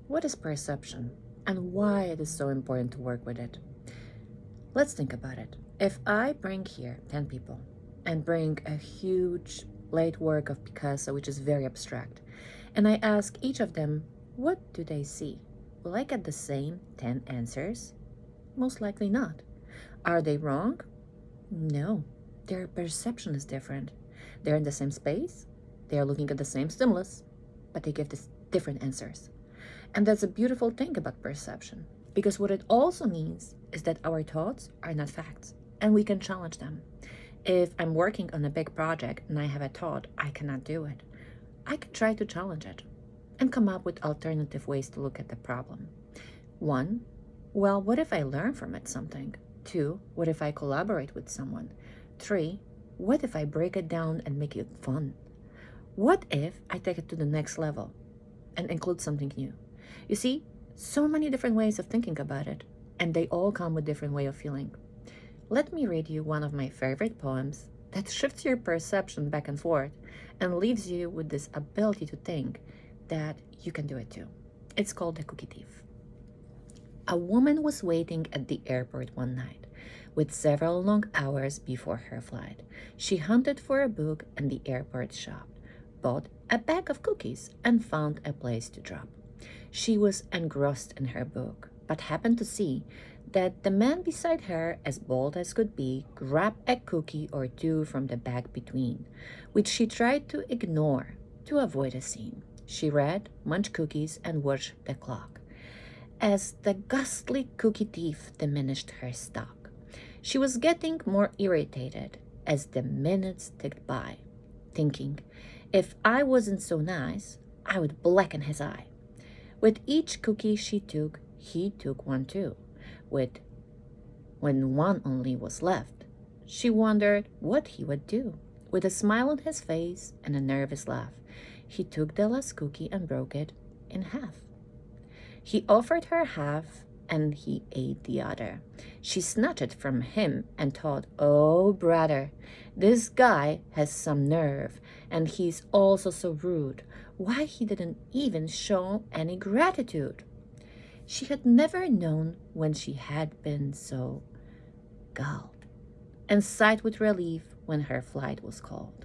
What is perception and why it is so important to work with it? Let's think about it. If I bring here 10 people and bring a huge late work of Picasso, which is very abstract, and I ask each of them, what do they see? Will I get the same 10 answers? Most likely not. Are they wrong? No. Their perception is different. They're in the same space, they are looking at the same stimulus, but they give this different answers. And that's a beautiful thing about perception, because what it also means is that our thoughts are not facts, and we can challenge them. If I'm working on a big project and I have a thought, I cannot do it, I can try to challenge it and come up with alternative ways to look at the problem. One, well, what if I learn from it something? Two, what if I collaborate with someone? Three, what if I break it down and make it fun? What if I take it to the next level and include something new? You see, so many different ways of thinking about it, and they all come with different way of feeling. Let me read you one of my favorite poems that shifts your perception back and forth and leaves you with this ability to think that you can do it too. It's called The Cookie Thief. A woman was waiting at the airport one night, with several long hours before her flight. She hunted for a book in the airport shop, bought a bag of cookies, and found a place to drop. She was engrossed in her book, but happened to see that the man beside her, as bold as could be, grabbed a cookie or two from the bag between, which she tried to ignore to avoid a scene. She read, munched cookies, and watched the clock as the ghastly cookie thief diminished her stock. She was getting more irritated as the minutes ticked by, thinking, if I wasn't so nice, I would blacken his eye. With each cookie she took, he took one too. When one only was left, she wondered what he would do. With a smile on his face and a nervous laugh, he took the last cookie and broke it in half. He offered her half, and he ate the other. She snatched it from him and thought, oh, brother, this guy has some nerve, and he's also so rude. Why he didn't even show any gratitude. She had never known when she had been so galled, and sighed with relief when her flight was called.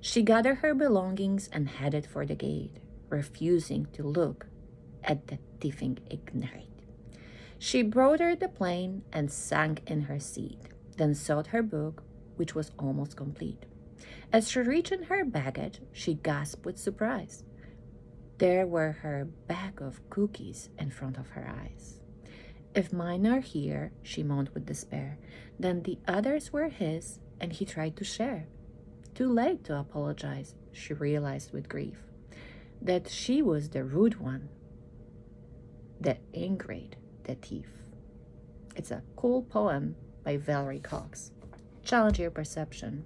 She gathered her belongings and headed for the gate, refusing to look at the thieving ignite. She boarded the plane and sank in her seat, then sought her book, which was almost complete. As she reached in her baggage, she gasped with surprise. There were her bag of cookies in front of her eyes. If mine are here, she moaned with despair, then the others were his, and he tried to share. Too late to apologize, she realized with grief, that she was the rude one, the ingrate, the thief. It's a cool poem by Valerie Cox. Challenge your perception.